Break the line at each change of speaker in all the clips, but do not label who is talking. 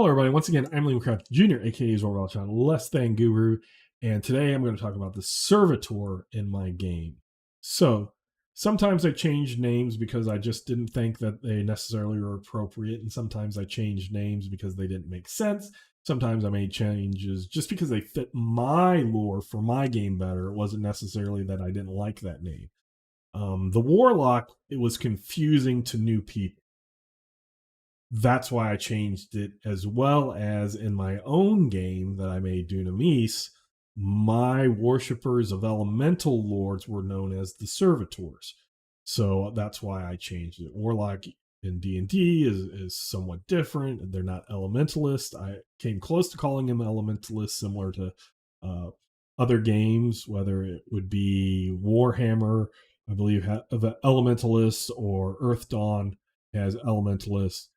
Hello, everybody. Once again, I'm Liam Craft Jr., aka Zorwell Less Than Guru, and today I'm going to talk about the Servitor in my game. So, sometimes I change names because I just didn't think that they necessarily were appropriate, and sometimes I changed names because they didn't make sense. Sometimes I made changes just because they fit my lore for my game better. It wasn't necessarily that I didn't like that name. The Warlock, it was confusing to new people. That's why I changed it, as well as in my own game that I made, Dunamis, my worshippers of elemental lords were known as the servitors. So that's why I changed it. Warlock in D&D is somewhat different. They're not elementalists. I came close to calling them elementalists, similar to other games, whether it would be Warhammer, I believe, the elementalists, or Earth Dawn has elementalists.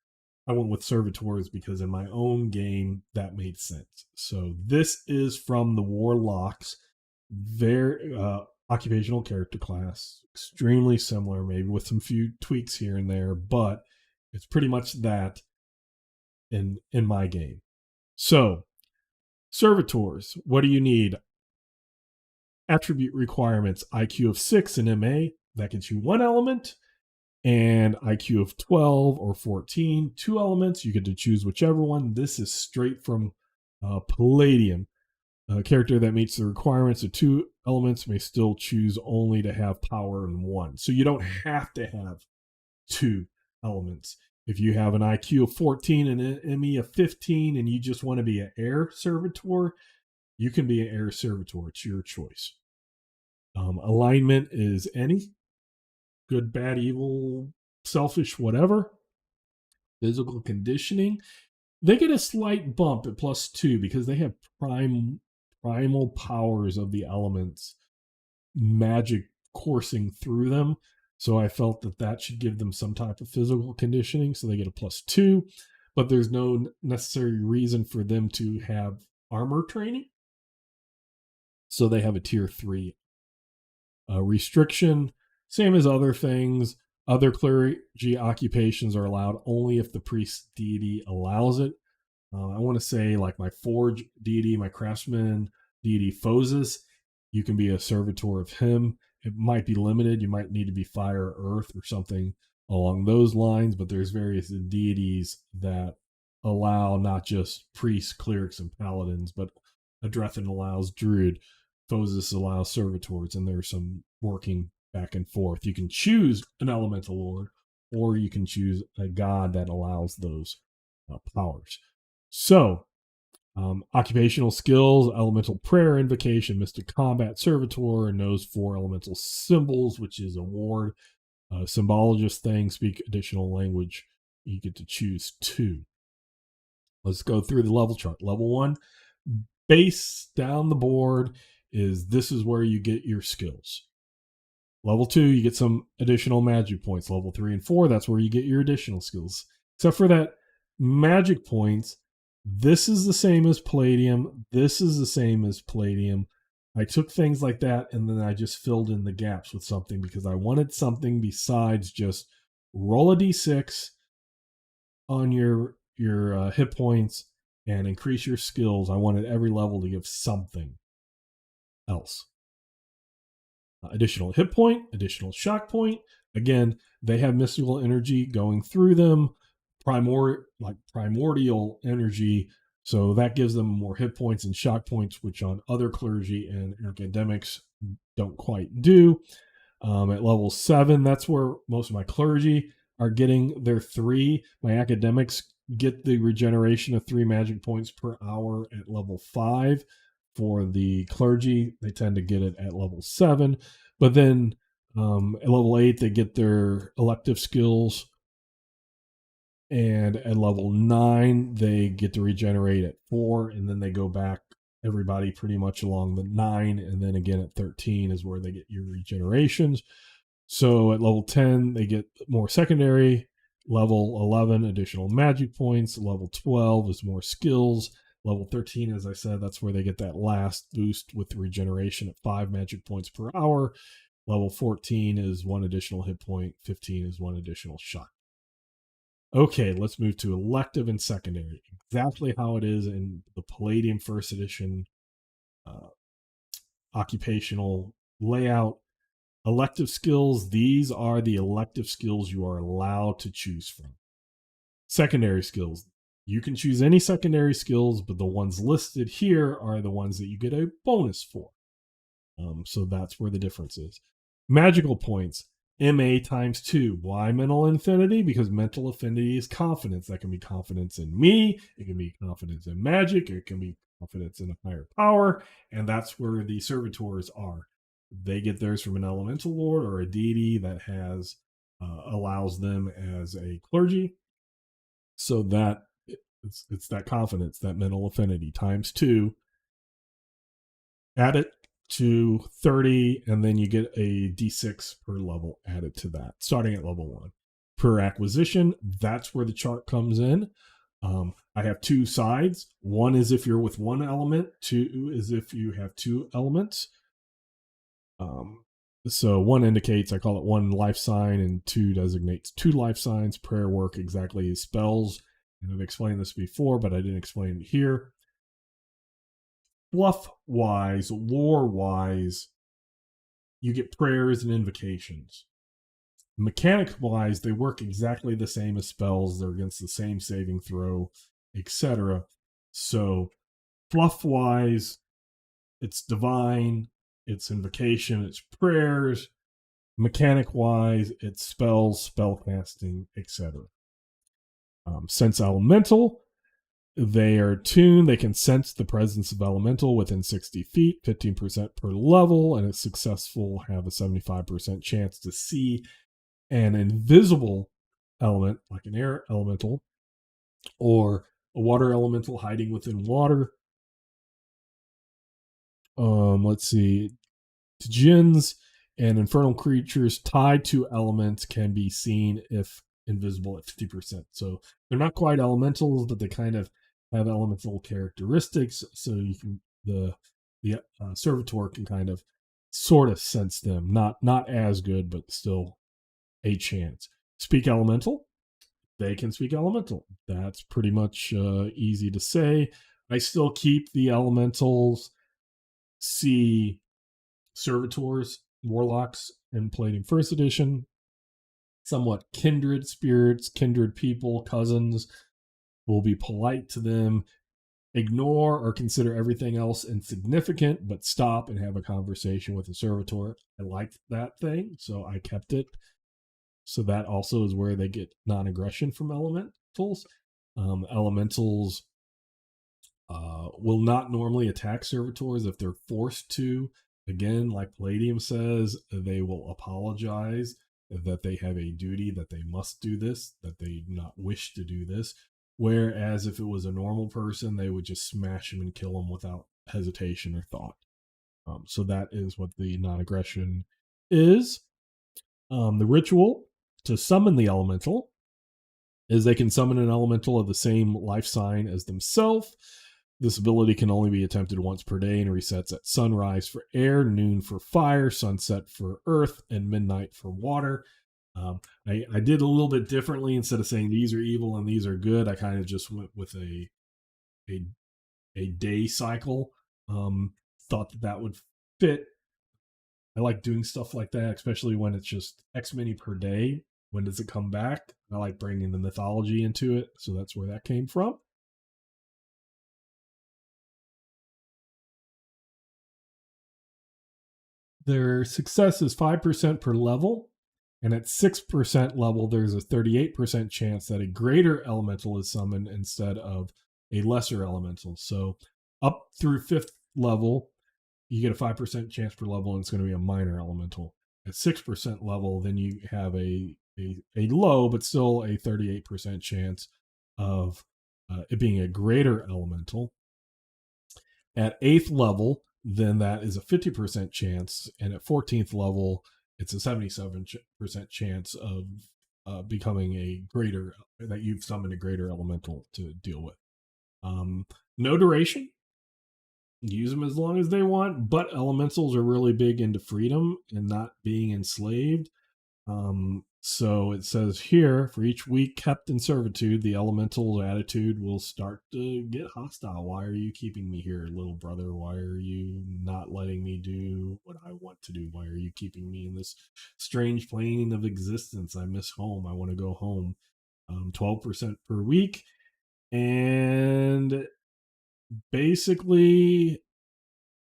I went with servitors because in my own game that made sense. So this is from the Warlocks, their occupational character class, extremely similar, maybe with some few tweaks here and there, but it's pretty much that in my game. So servitors, what do you need? Attribute requirements: IQ of 6 in MA, that gets you one element, and IQ of 12 or 14, two elements. You get to choose whichever one. This is straight from Palladium. A character that meets the requirements of two elements may still choose only to have power in one. So you don't have to have two elements. If you have an IQ of 14 and an ME of 15 and you just want to be an air servitor, you can be an air servitor. It's your choice. Alignment is any: good, bad, evil, selfish, whatever. Physical conditioning, they get a slight bump at +2 because they have primal powers of the elements, magic coursing through them. So I felt that should give them some type of physical conditioning, so they get a +2. But there's no necessary reason for them to have armor training, so they have a tier 3 restriction. Same as other things. Other clergy occupations are allowed only if the priest deity allows it. I want to say, like my forge deity, my craftsman deity Phosis, you can be a servitor of him. It might be limited. You might need to be fire or earth or something along those lines, but there's various deities that allow not just priests, clerics, and paladins, but Adrethin allows druid, Phosis allows servitors, and there's some working back and forth. You can choose an elemental lord, or you can choose a god that allows those powers. So, occupational skills: elemental prayer, invocation, mystic combat, servitor, and knows 4 elemental symbols, which is a ward. Symbologist thing, speak additional language. You get to choose 2. Let's go through the level chart. Level 1, base down the board, this is where you get your skills. Level 2, you get some additional magic points. Level 3 and 4, that's where you get your additional skills. Except for that magic points, this is the same as Palladium. This is the same as Palladium. I took things like that and then I just filled in the gaps with something because I wanted something besides just roll a d6 on your hit points and increase your skills. I wanted every level to give something else. Additional hit point, additional shock point. Again, they have mystical energy going through them, primordial energy. So that gives them more hit points and shock points, which on other clergy and academics don't quite do. At level 7, that's where most of my clergy are getting their 3. My academics get the regeneration of 3 magic points per hour at level 5. For the clergy, they tend to get it at level 7. But then at level 8, they get their elective skills. And at level 9, they get to regenerate at 4. And then they go back, everybody pretty much along the 9. And then again at 13 is where they get your regenerations. So at level 10, they get more secondary. Level 11, additional magic points. Level 12 is more skills. Level 13, as I said, that's where they get that last boost with the regeneration at 5 magic points per hour. Level 14 is 1 additional hit point. 15 is 1 additional shot. Okay, let's move to elective and secondary. Exactly how it is in the Palladium First Edition uh, occupational layout. Elective skills, these are the elective skills you are allowed to choose from. Secondary skills, you can choose any secondary skills, but the ones listed here are the ones that you get a bonus for. So that's where the difference is. Magical points, MA times 2. Why mental affinity? Because mental affinity is confidence. That can be confidence in me, it can be confidence in magic, it can be confidence in a higher power, and that's where the servitors are. They get theirs from an elemental lord or a deity that has allows them as a clergy. So that it's that confidence, that mental affinity times 2. Add it to 30, and then you get a d6 per level added to that, starting at level 1. Per acquisition, that's where the chart comes in. I have two sides. One is if you're with one element, two is if you have two elements. So one indicates, I call it one life sign, and two designates two life signs. Prayer work exactly as spells. And I've explained this before, but I didn't explain it here. Fluff wise, lore wise, you get prayers and invocations. Mechanic wise, they work exactly the same as spells. They're against the same saving throw, etc. So, fluff wise, it's divine, it's invocation, it's prayers. Mechanic wise, it's spells, spell casting, etc. Sense elemental, they are tuned. They can sense the presence of elemental within 60 feet, 15% per level, and it's successful have a 75% chance to see an invisible element, like an air elemental, or a water elemental hiding within water. Let's see. Djinns and infernal creatures tied to elements can be seen if invisible at 50%. So they're not quite elementals, but they kind of have elemental characteristics. So you can the servitor can kind of sort of sense them. Not as good, but still a chance. Speak elemental. They can speak elemental. That's pretty much easy to say. I still keep the elementals. See servitors, warlocks, and Palladium First Edition. Somewhat kindred spirits, kindred people, cousins. Will be polite to them, ignore or consider everything else insignificant, but stop and have a conversation with the servitor. I liked that thing, so I kept it. So that also is where they get non-aggression from elementals. Elementals will not normally attack servitors if they're forced to. Again, like Palladium says, they will apologize that they have a duty, that they must do this, that they do not wish to do this. Whereas if it was a normal person, they would just smash him and kill him without hesitation or thought. So that is what the non aggression is. The ritual to summon the elemental is they can summon an elemental of the same life sign as themselves. This ability can only be attempted once per day and resets at sunrise for air, noon for fire, sunset for earth, and midnight for water. I did a little bit differently. Instead of saying these are evil and these are good, I kind of just went with a, a day cycle. Thought that would fit. I like doing stuff like that, especially when it's just X many per day. When does it come back? I like bringing the mythology into it, so that's where that came from. Their success is 5% per level, and at 6% level, there's a 38% chance that a greater elemental is summoned instead of a lesser elemental. So up through 5th level, you get a 5% chance per level, and it's going to be a minor elemental. At 6% level, then you have a low, but still a 38% chance of it being a greater elemental. At 8th level, then that is a 50% chance. And at 14th level, it's a 77% chance of becoming a greater, that you've summoned a greater elemental to deal with. No duration. Use them as long as they want, but elementals are really big into freedom and not being enslaved. So it says here, for each week kept in servitude, the elemental attitude will start to get hostile. Why are you keeping me here, little brother? Why are you not letting me do what I want to do? Why are you keeping me in this strange plane of existence? I miss home. I want to go home. 12% per week. And basically,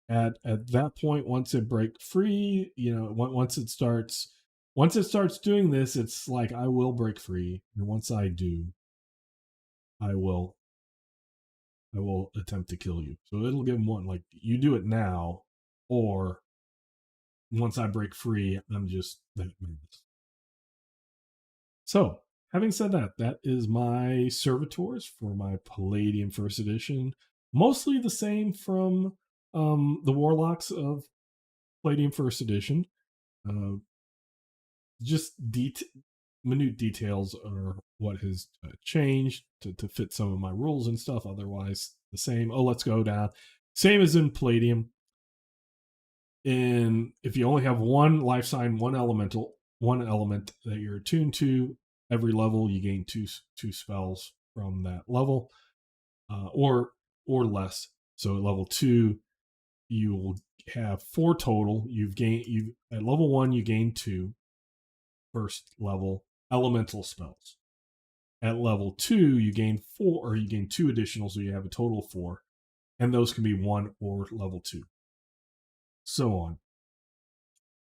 at that point, once it break free, once it starts doing this, it's like I will break free, and once I do, i will I will attempt to kill you. So it'll give them one, like, you do it now, or once I break free, I'm just that nervous. So having said that, that is my servitors for my Palladium first edition, mostly the same from the Warlocks of Palladium first edition. uh, just minute details are what has changed to fit some of my rules and stuff. Otherwise, the same. Oh, let's go down. Same as in Palladium. And if you only have one life sign, one element that you're attuned to, every level you gain two spells from that level, or less. So at level 2, you will have 4 total. You at level 1 you gain 2 first level elemental spells. At level 2, you gain 4, or you gain 2 additional, so you have a total of 4, and those can be 1 or level 2. So on.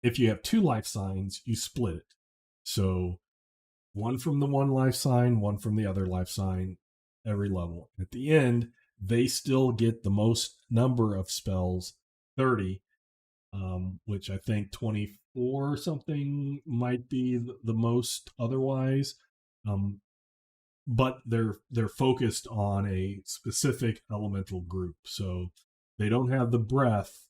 If you have 2 life signs, you split it. So one from the one life sign, one from the other life sign, every level. At the end, they still get the most number of spells, 30, which I think 24 or something might be the most otherwise. But they're focused on a specific elemental group. So they don't have the breath,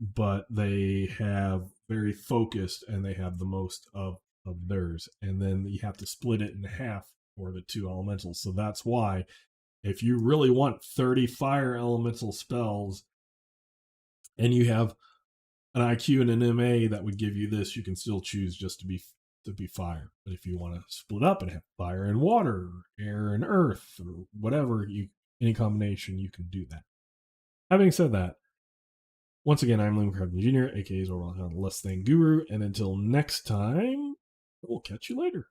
but they have very focused, and they have the most of theirs. And then you have to split it in half for the 2 elementals. So that's why, if you really want 30 fire elemental spells and you have an IQ and an MA that would give you this, you can still choose just to be fire. But if you want to split up and have fire and water, air and earth, or whatever, any combination, you can do that. Having said that, once again, I'm Liam Crabtree Jr., aka Zorwell Less Than Guru, and until next time, we'll catch you later.